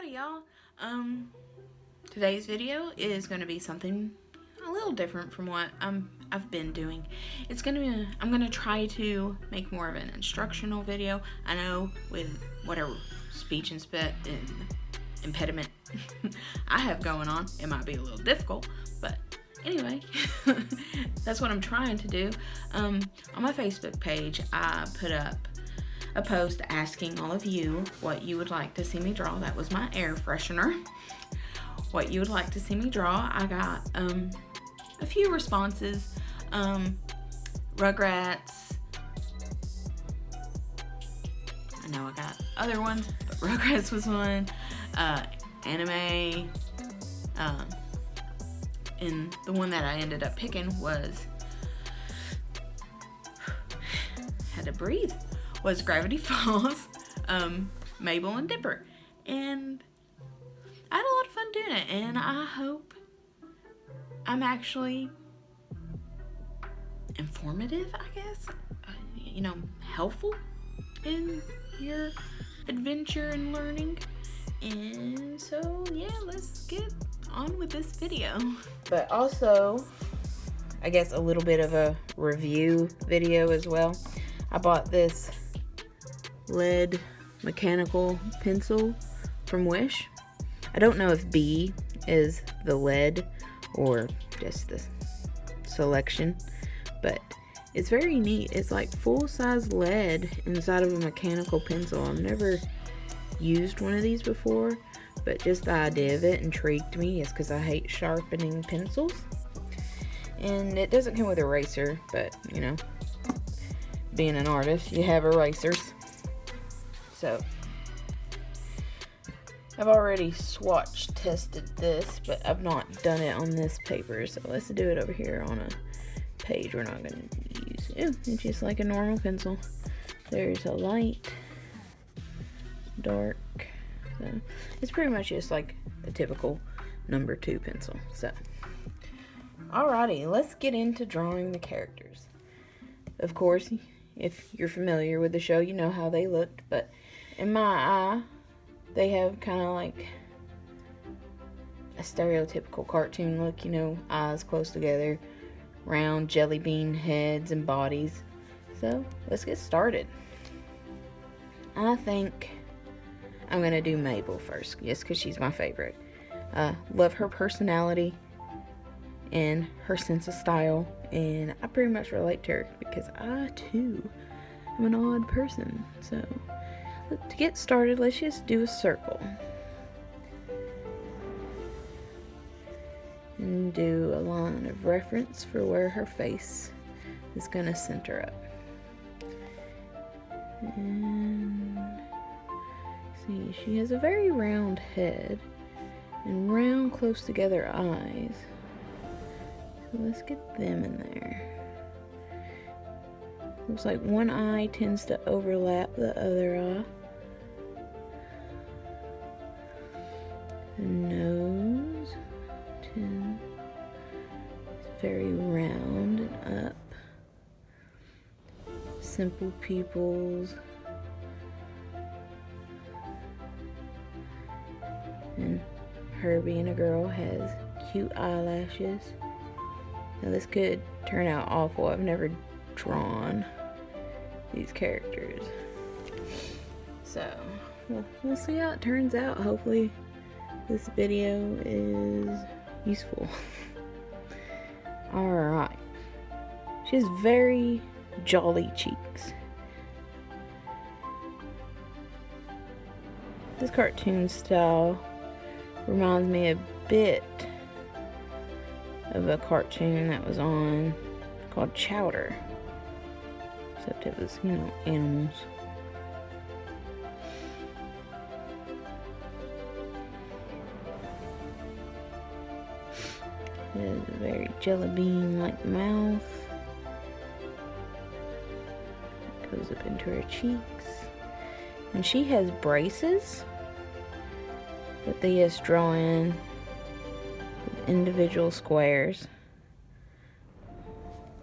Howdy y'all. Today's video is going to be something a little different from what I've been doing. I'm going to try to make more of an instructional video. I know with whatever speech and impediment I have going on, it might be a little difficult, but anyway, that's what I'm trying to do. On my Facebook page, I put up a post asking all of you what you would like to see me draw. That was my air freshener. What you would like to see me draw. I got a few responses. Rugrats. I know I got other ones, but Rugrats was one. Anime. And the one that I ended up picking was had to breathe. Was Gravity Falls, Mabel and Dipper. And I had a lot of fun doing it, and I hope I'm actually informative, I guess, helpful in your adventure and learning. And so, yeah, let's get on with this video. But also, I guess a little bit of a review video as well. I bought this lead mechanical pencil from Wish. I don't know if B is the lead or just the selection, but it's very neat. It's like full-size lead inside of a mechanical pencil. I've never used one of these before, but just the idea of it intrigued me. It's because I hate sharpening pencils. And it doesn't come with an eraser, but being an artist, you have erasers. So, I've already swatch tested this, but I've not done it on this paper. So let's do it over here on a page we're not going to use. It's just like a normal pencil. There's a light, dark. So it's pretty much just like a typical number 2 pencil. So, alrighty, let's get into drawing the characters. Of course, if you're familiar with the show, you know how they looked, but in my eye, they have kind of like a stereotypical cartoon look, eyes close together, round jelly bean heads and bodies. So, let's get started. I think I'm going to do Mabel first, just because she's my favorite. Love her personality and her sense of style, and I pretty much relate to her because I, too, am an odd person. So, to get started, let's just do a circle. And do a line of reference for where her face is going to center up. And see, she has a very round head and round, close together eyes. So let's get them in there. Looks like one eye tends to overlap the other eye. The nose is very round and up. Simple pupils. And her being a girl has cute eyelashes. Now this could turn out awful. I've never drawn these characters, so we'll see how it turns out. Hopefully this video is useful. Alright, she has very jolly cheeks. This cartoon style reminds me a bit of a cartoon that was on called Chowder. Except it was, animals. It has a very jelly bean-like mouth. It goes up into her cheeks. And she has braces that they just draw in with individual squares.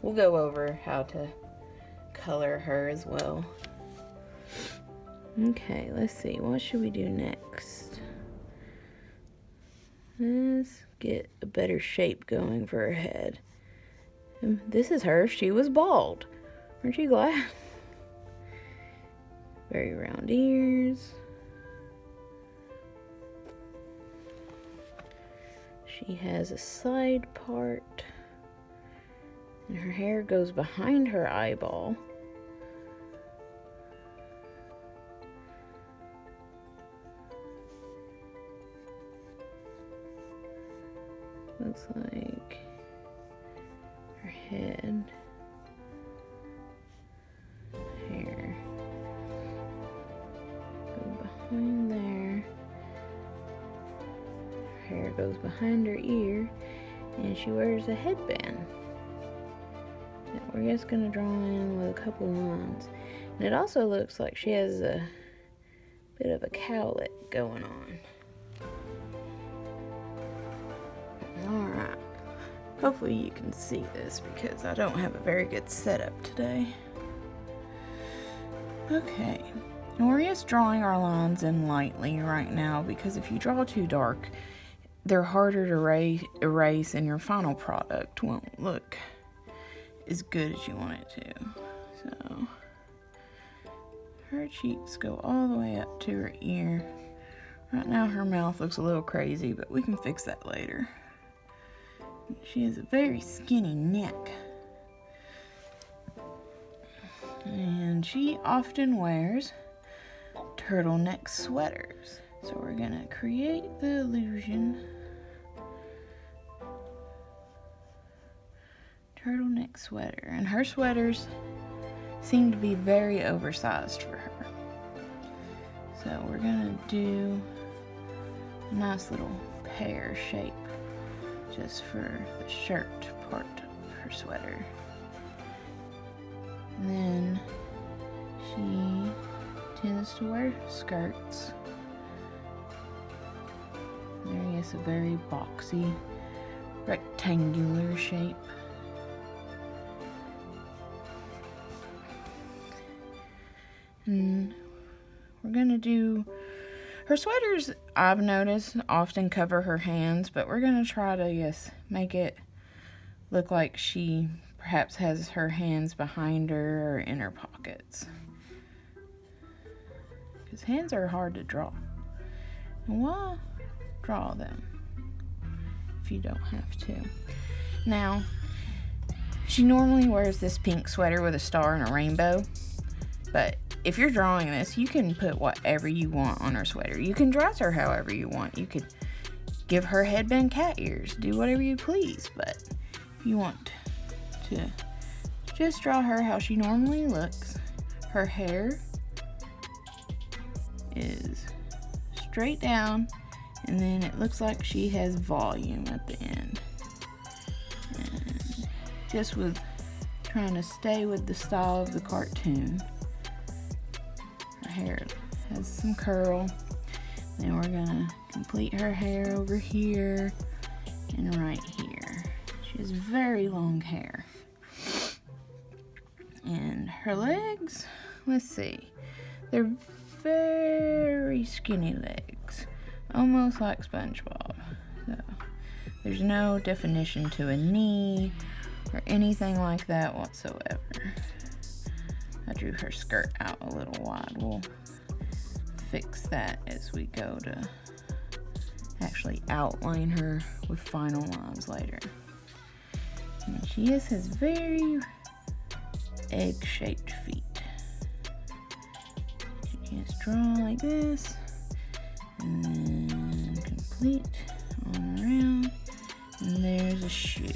We'll go over how to color her as well. Okay, let's see. What should we do next? Let's get a better shape going for her head. This is her. She was bald. Aren't you glad? Very round ears. She has a side part. And her hair goes behind her eyeball. Looks like her head, hair go behind there. Her hair goes behind her ear, and she wears a headband. Now we're just gonna draw in with a couple lines, and it also looks like she has a bit of a cowlet going on. Alright, hopefully you can see this because I don't have a very good setup today. Okay, and we're just drawing our lines in lightly right now because if you draw too dark, they're harder to erase and your final product won't look as good as you want it to. So, her cheeks go all the way up to her ear. Right now her mouth looks a little crazy, but we can fix that later. She has a very skinny neck. And she often wears turtleneck sweaters. So we're gonna create the illusion. Turtleneck sweater. And her sweaters seem to be very oversized for her. So we're gonna do a nice little pear shape just for the shirt part of her sweater. And then she tends to wear skirts. There is a very boxy, rectangular shape. And we're gonna do her sweaters, I've noticed, often cover her hands, but we're going to try to, make it look like she perhaps has her hands behind her or in her pockets. Because hands are hard to draw. And why draw them if you don't have to? Now, she normally wears this pink sweater with a star and a rainbow, but if you're drawing this, you can put whatever you want on her sweater. You can dress her however you want. You could give her headband cat ears. Do whatever you please. But if you want to just draw her how she normally looks, her hair is straight down, and then it looks like she has volume at the end. And just with trying to stay with the style of the cartoon. Hair has some curl. Then we're gonna complete her hair over here and right here. She has very long hair. And her legs, let's see, they're very skinny legs, almost like SpongeBob. So there's no definition to a knee or anything like that whatsoever. I drew her skirt out a little wide. We'll fix that as we go to actually outline her with final lines later. And she has very egg-shaped feet. She just draw like this, and then complete on around, and there's a shoe.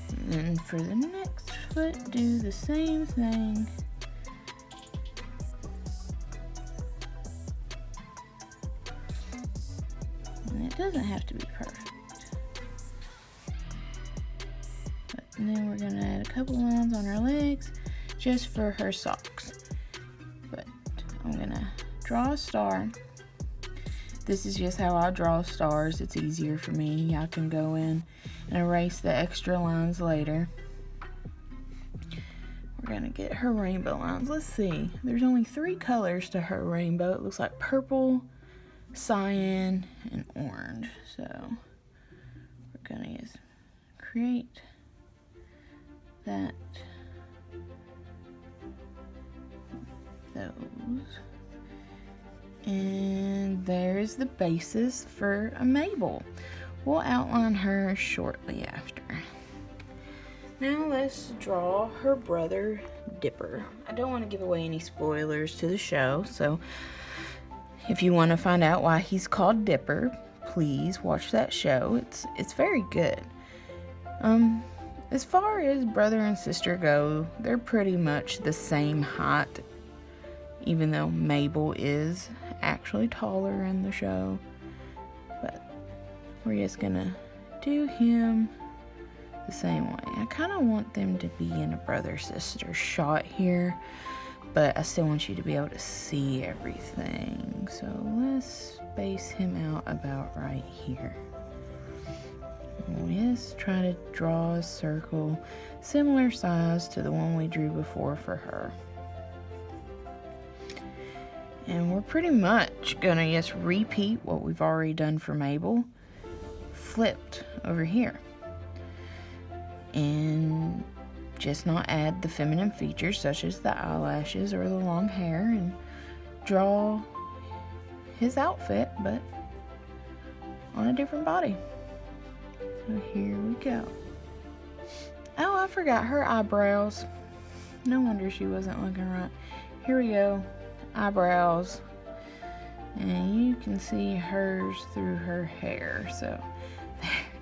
And then for the next foot, do the same thing. And it doesn't have to be perfect. And then we're gonna add a couple lines on her legs just for her socks. But I'm gonna draw a star. This is just how I draw stars. It's easier for me. I can go in and erase the extra lines later. We're gonna get her rainbow lines. Let's see. There's only 3 colors to her rainbow. It looks like purple, cyan and orange. So we're gonna just create that, those, and there's the basis for a Mabel. We'll outline her shortly after. Now let's draw her brother Dipper. I don't want to give away any spoilers to the show, so if you want to find out why he's called Dipper, please watch that show. It's very good. As far as brother and sister go, they're pretty much the same height, even though Mabel is actually taller in the show. But we're just gonna do him the same way. I kind of want them to be in a brother-sister shot here, but I still want you to be able to see everything. So let's space him out about right here. Let's try to draw a circle similar size to the one we drew before for her. And we're pretty much gonna just repeat what we've already done for Mabel, flipped over here. And just not add the feminine features such as the eyelashes or the long hair, and draw his outfit but on a different body. So here we go. Oh, I forgot her eyebrows. No wonder she wasn't looking right. Here we go. Eyebrows. And you can see hers through her hair. So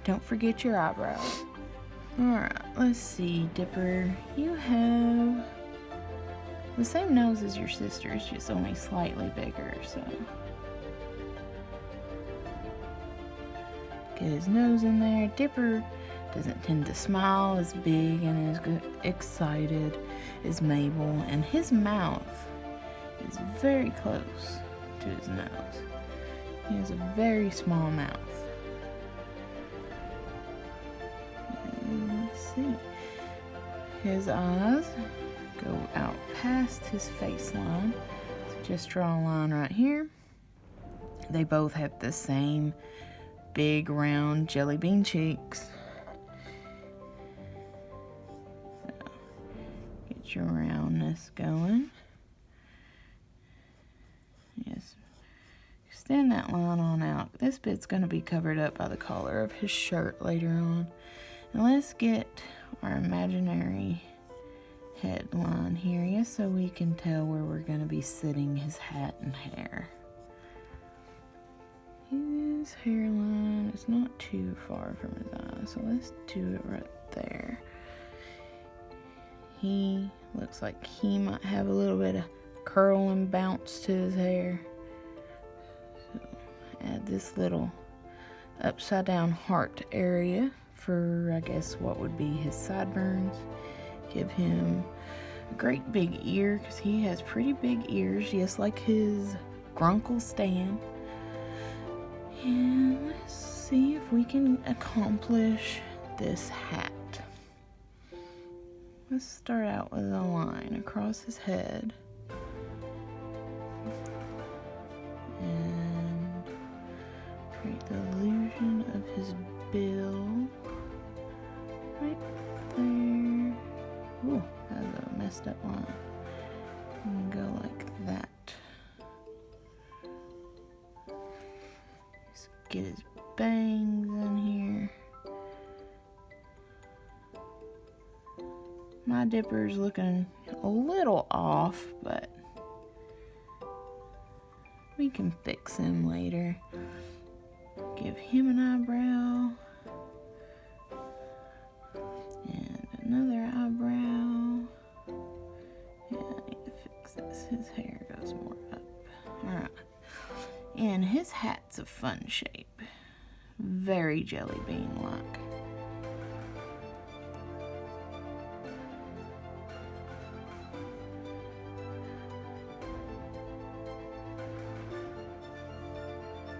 don't forget your eyebrows. Alright, let's see, Dipper. You have the same nose as your sister's, just only slightly bigger, so get his nose in there. Dipper doesn't tend to smile as big and as excited as Mabel, and his mouth is very close to his nose. He has a very small mouth. Let's see. His eyes go out past his face line. So just draw a line right here. They both have the same big round jelly bean cheeks. So get your roundness going. Yes. Extend that line on out. This bit's going to be covered up by the collar of his shirt later on. And let's get our imaginary headline here, just so we can tell where we're going to be sitting his hat and hair. His hairline is not too far from his eye, so let's do it right there. He looks like he might have a little bit of curl and bounce to his hair. So add this little upside down heart area for, I guess, what would be his sideburns. Give him a great big ear, because he has pretty big ears, just like his grunkle Stan. And let's see if we can accomplish this hat. Let's start out with a line across his head. And create the illusion of his bill. Right there. Ooh, that's a messed up line. And go like that. Just get his bangs in here. My Dipper's looking a little off, but we can fix him later. Give him an eyebrow. And another eyebrow. Yeah, I need to fix this. His hair goes more up. Alright. And his hat's a fun shape. Very jelly bean-like.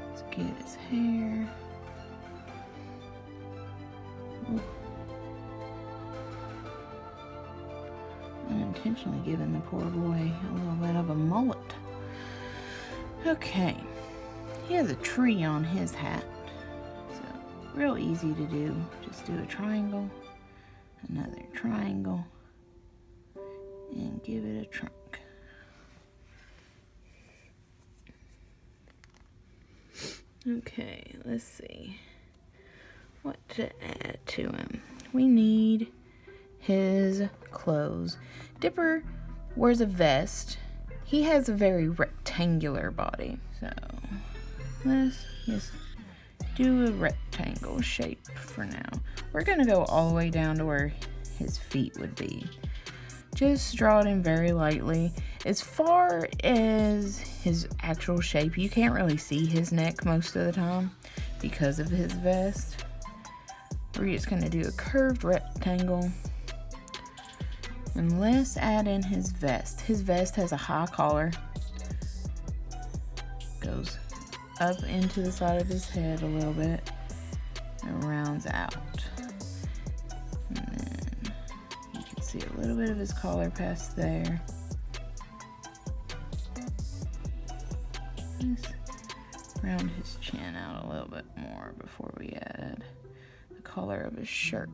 Let's get his hair. Ooh. Unintentionally giving the poor boy a little bit of a mullet. Okay, he has a tree on his hat. So, real easy to do. Just do a triangle, another triangle, and give it a trunk. Okay, let's see what to add to him. We need his clothes. Dipper wears a vest. He has a very rectangular body, so let's just do a rectangle shape for now. We're gonna go all the way down to where his feet would be. Just draw it in very lightly. As far as his actual shape, you can't really see his neck most of the time because of his vest. We're just going to do a curved rectangle. And let's add in his vest. His vest has a high collar. Goes up into the side of his head a little bit and rounds out. And then you can see a little bit of his collar past there. Just round his chin out a little bit more before we add the color of his shirt.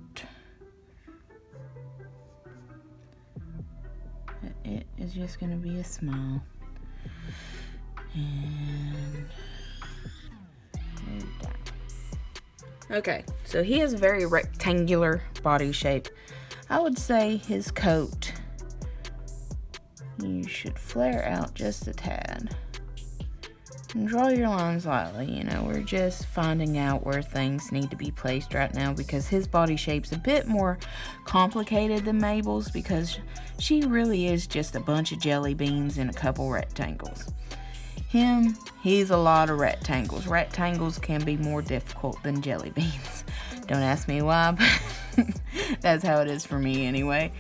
It is just going to be a smile. And move down. Okay, so he has a very rectangular body shape. I would say his coat, you should flare out just a tad. And draw your lines lightly. We're just finding out where things need to be placed right now because his body shape's a bit more complicated than Mabel's because she really is just a bunch of jelly beans and a couple rectangles. He's a lot of rectangles. Rectangles can be more difficult than jelly beans. Don't ask me why, but that's how it is for me anyway.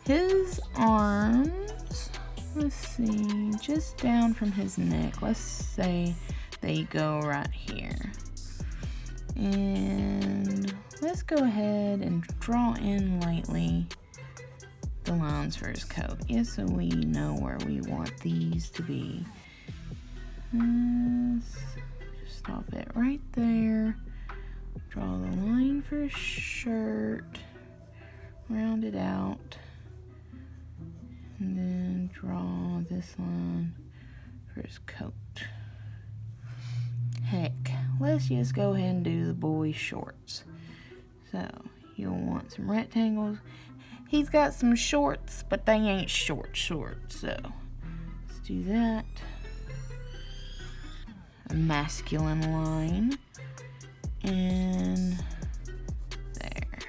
His arms, let's see, just down from his neck. Let's say they go right here. And let's go ahead and draw in lightly the lines for his coat. Yes, so we know where we want these to be. Just stop it right there. Draw the line for his shirt. Round it out. And then draw this line for his coat. Heck, let's just go ahead and do the boy's shorts. So, you'll want some rectangles. He's got some shorts, but they ain't short, so let's do that. A masculine line. And there.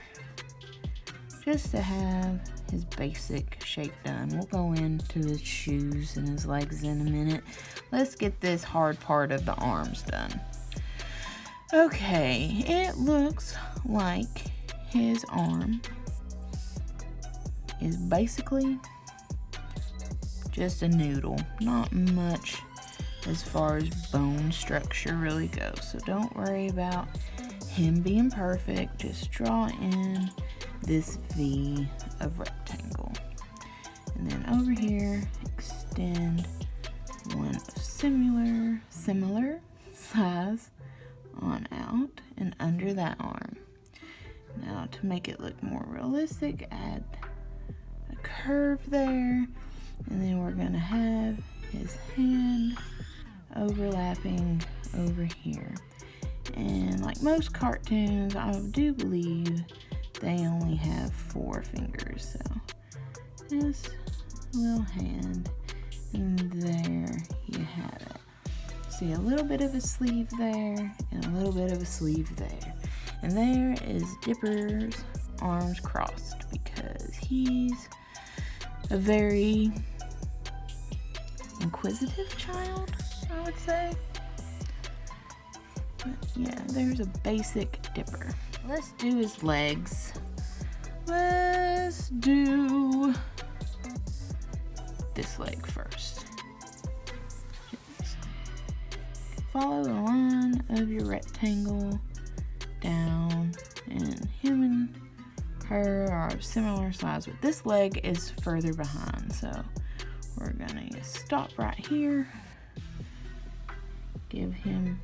Just to have his basic shape done. We'll go into his shoes and his legs in a minute. Let's get this hard part of the arms done. Okay, it looks like his arm is basically just a noodle. Not much as far as bone structure really goes. So don't worry about him being perfect. Just draw in this V of rectangle. And then over here, extend one of similar size on out and under that arm. Now to make it look more realistic, add a curve there, and then we're gonna have his hand overlapping over here. And like most cartoons, I do believe they only have 4 fingers, so just a little hand, and there you have it. See a little bit of a sleeve there, and a little bit of a sleeve there. And there is Dipper's arms crossed because he's a very inquisitive child, I would say. But yeah, there's a basic Dipper. Let's do his legs. Let's do this leg first. Just follow the line of your rectangle down, and him and her are similar size, but this leg is further behind, so we're gonna stop right here give him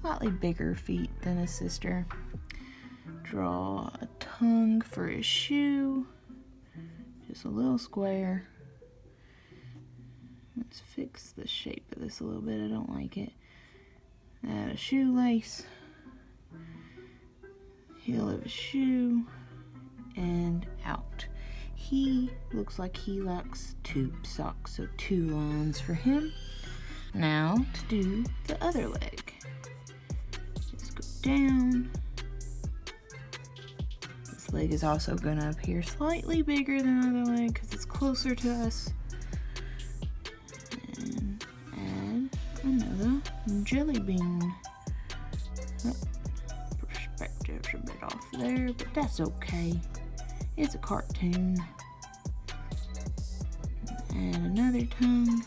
slightly bigger feet than his sister. Draw a tongue for his shoe. Just a little square. Let's fix the shape of this a little bit. I don't like it. Add a shoelace. Heel of his shoe. And out. He looks like he likes tube socks, so 2 lines for him. Now to do the other leg. Just go down. This leg is also going to appear slightly bigger than the other leg because it's closer to us. And add another jelly bean. Oh, perspective's a bit off there, but that's okay. It's a cartoon. And another tongue.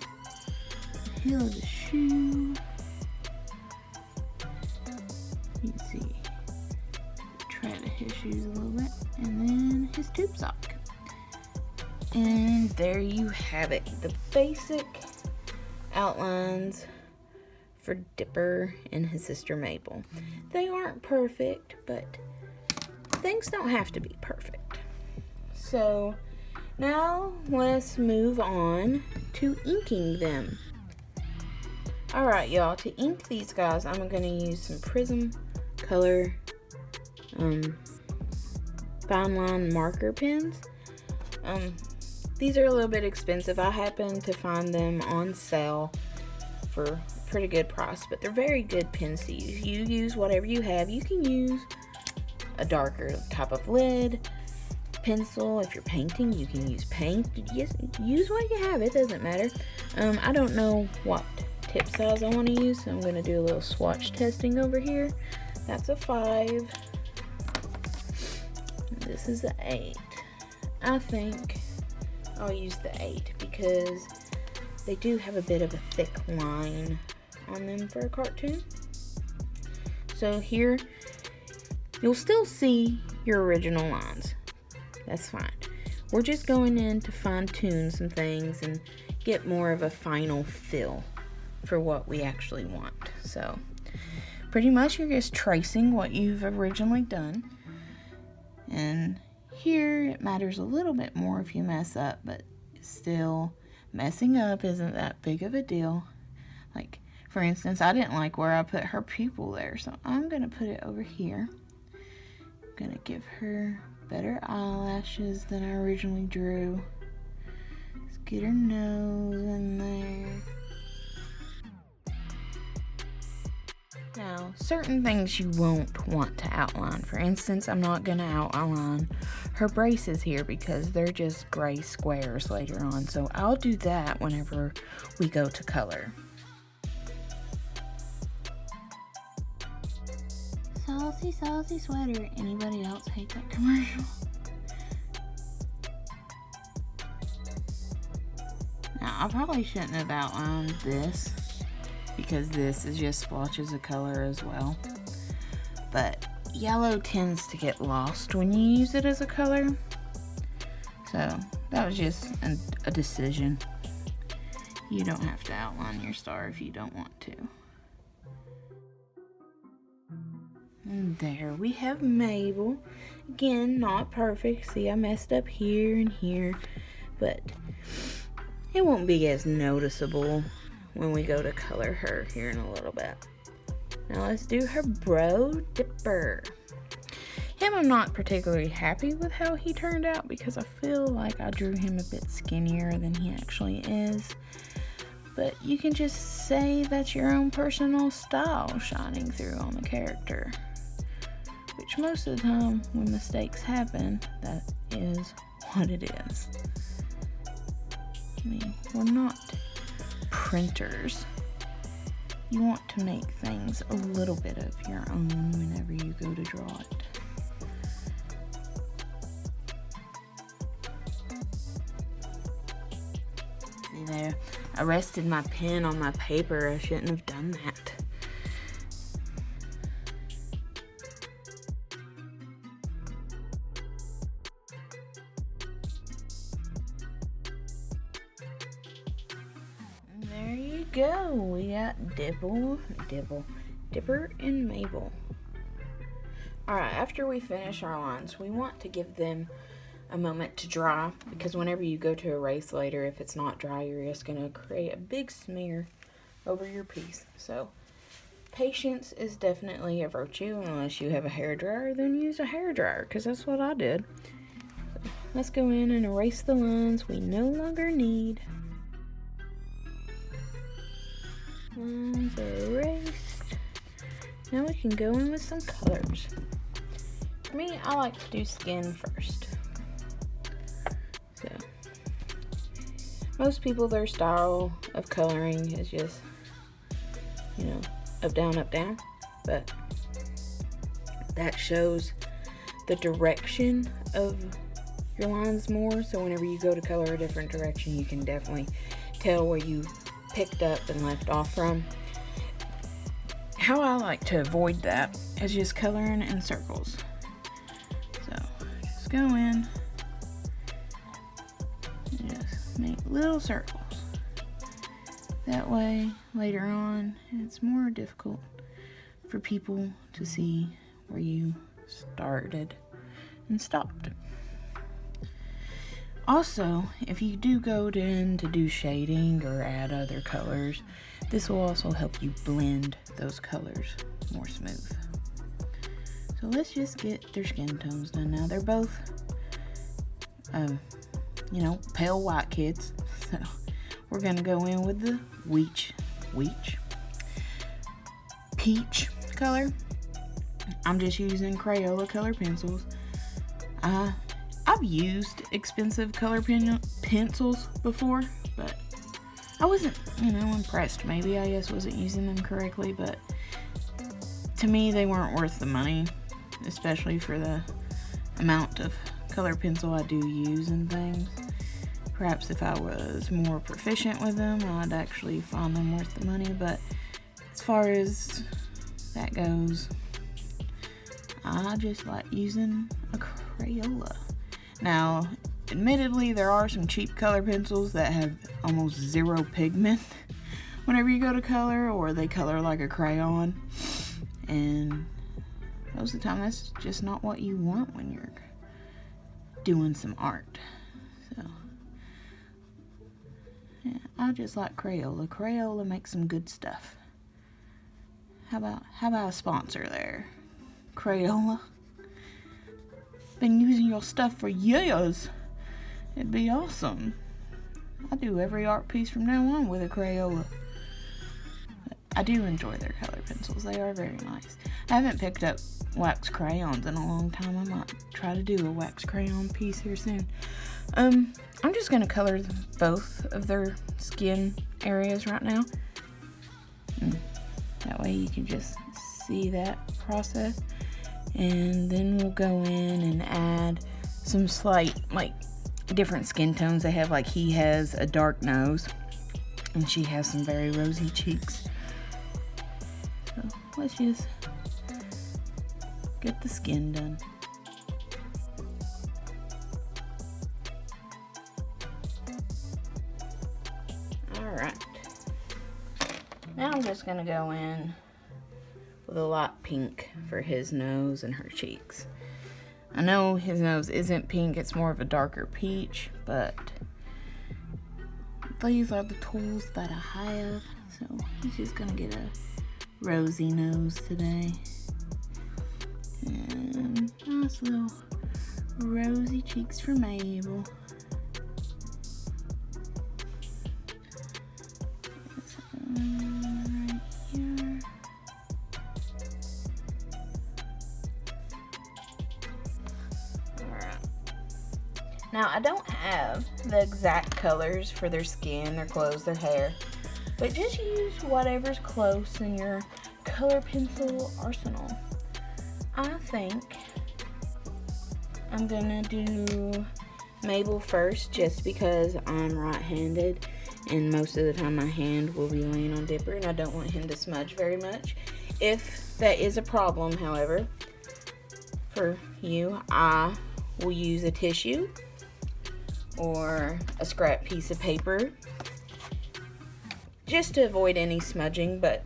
Heel of the shoe. You can see. Try to his shoes a little bit. And then his tube sock. And there you have it. The basic outlines for Dipper and his sister Mabel. They aren't perfect, but things don't have to be perfect. So now let's move on to inking them. Alright y'all, to ink these guys, I'm going to use some Prism color fine line marker pens. These are a little bit expensive. I happen to find them on sale for a pretty good price, but they're very good pens to use. You use whatever you have. You can use a darker type of lead pencil. If you're painting, you can use paint. Use what you have. It doesn't matter. I don't know what tip size I want to use, so I'm going to do a little swatch testing over here. That's a 5. This is an 8. I think I'll use the 8 because they do have a bit of a thick line on them for a cartoon. So here, you'll still see your original lines. That's fine. We're just going in to fine tune some things and get more of a final feel for what we actually want. So pretty much you're just tracing what you've originally done. And here it matters a little bit more if you mess up, but still messing up isn't that big of a deal. Like, for instance, I didn't like where I put her pupil there, so I'm going to put it over here. I'm going to give her better eyelashes than I originally drew. Let's get her nose in there. Now, certain things you won't want to outline. For instance, I'm not going to outline her braces here because they're just gray squares later on. So I'll do that whenever we go to color. Saucy, saucy sweater. Anybody else hate that commercial? Now, I probably shouldn't have outlined this, because this is just splotches of color as well. But yellow tends to get lost when you use it as a color. So that was just a decision. You don't have to outline your star if you don't want to. And there we have Mabel. Again, not perfect. See, I messed up here and here, but it won't be as noticeable when we go to color her here in a little bit. Now let's do her bro, Dipper. Him, I'm not particularly happy with how he turned out because I feel like I drew him a bit skinnier than he actually is. But you can just say that's your own personal style shining through on the character. Which most of the time when mistakes happen, that is what it is. I mean, we're not printers. You want to make things a little bit of your own whenever you go to draw it. See there, I rested my pen on my paper. I shouldn't have done that. And there you go. We got Dipper and Mabel. Alright, after we finish our lines, we want to give them a moment to dry, because whenever you go to erase later, if it's not dry, you're just going to create a big smear over your piece. So patience is definitely a virtue. Unless you have a hairdryer, then use a hairdryer, because that's what I did. So let's go in and erase the lines we no longer need. Lines erased. Now we can go in with some colors. For me, I like to do skin first. So most people, their style of coloring is just, up, down. But that shows the direction of your lines more. So whenever you go to color a different direction, you can definitely tell where you picked up and left off from. How I like to avoid that is just coloring in circles. So just go in and just make little circles. That way, later on, it's more difficult for people to see where you started and stopped. Also, if you do go in to do shading or add other colors, this will also help you blend those colors more smooth. So let's just get their skin tones done now. They're both, pale white kids. So we're going to go in with the peach color. I'm just using Crayola color pencils. I've used expensive color pencils before, but I wasn't, impressed. Maybe I just wasn't using them correctly, but to me, they weren't worth the money, especially for the amount of color pencil I do use and things. Perhaps if I was more proficient with them, I'd actually find them worth the money, but as far as that goes, I just like using a Crayola. Now, admittedly, there are some cheap color pencils that have almost zero pigment whenever you go to color, or they color like a crayon, and most of the time that's just not what you want when you're doing some art. So yeah, I just like Crayola. Crayola makes some good stuff. How about a sponsor there, Crayola? Been using your stuff for years. It'd be awesome. I do every art piece from now on with a Crayola. But I do enjoy their color pencils. They are very nice. I haven't picked up wax crayons in a long time. I might try to do a wax crayon piece here soon. I'm just going to color both of their skin areas right now. That way you can just see that process. And then we'll go in and add some slight, different skin tones. They have, he has a dark nose, and she has some very rosy cheeks. So let's just get the skin done. Alright. Now I'm just going to go in with a light pink for his nose and her cheeks. I know his nose isn't pink, it's more of a darker peach, but these are the tools that I have, so he's just gonna get a rosy nose today. And nice little rosy cheeks for Mabel. Now, I don't have the exact colors for their skin, their clothes, their hair, but just use whatever's close in your color pencil arsenal. I think I'm gonna do Mabel first, just because I'm right-handed, and most of the time my hand will be laying on Dipper, and I don't want him to smudge very much. If that is a problem, however, for you, I will use a tissue or a scrap piece of paper just to avoid any smudging, but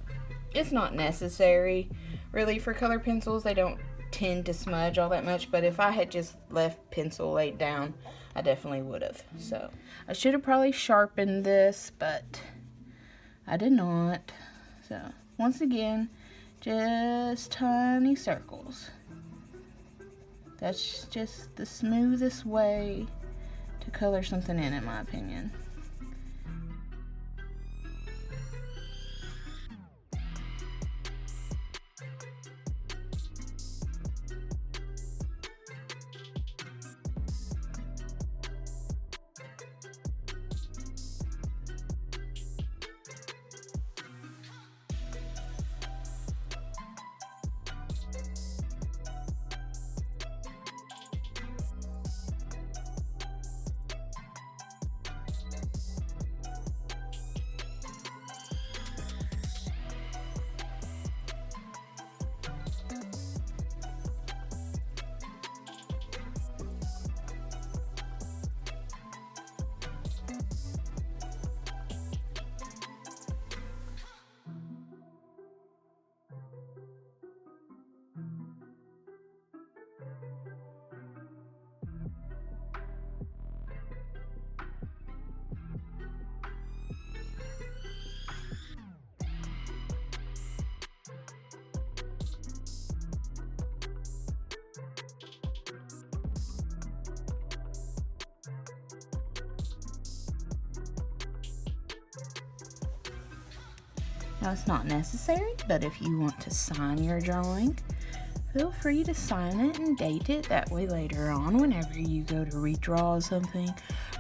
it's not necessary really for color pencils. They don't tend to smudge all that much, but if I had just left pencil laid down, I definitely would have. So I should have probably sharpened this, but I did not. So once again, just tiny circles. That's just the smoothest way to color something in my opinion. Now, it's not necessary, but if you want to sign your drawing, feel free to sign it and date it. That way later on, whenever you go to redraw something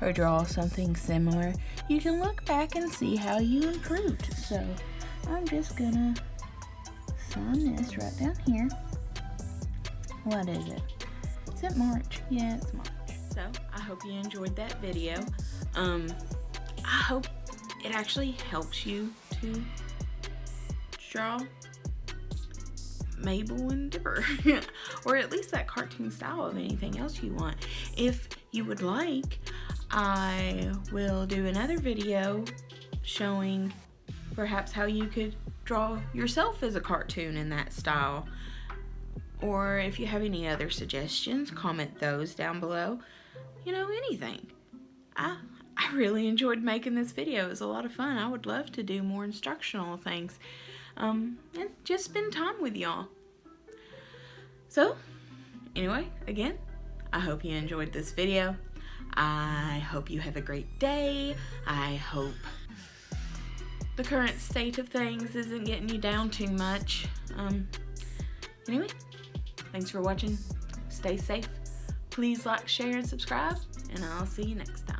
or draw something similar, you can look back and see how you improved. So I'm just gonna sign this right down here. What is it? Is it March? Yeah, it's March. So I hope you enjoyed that video. I hope it actually helps you to draw Mabel and Dipper or at least that cartoon style of anything else you want. If you would like, I will do another video showing perhaps how you could draw yourself as a cartoon in that style, or if you have any other suggestions, comment those down below. You know, anything. I really enjoyed making this video. It was a lot of fun. I would love to do more instructional things and just spend time with y'all. So anyway, again, I hope you enjoyed this video. I hope you have a great day. I hope the current state of things isn't getting you down too much. Anyway, thanks for watching. Stay safe. Please like, share, and subscribe, and I'll see you next time.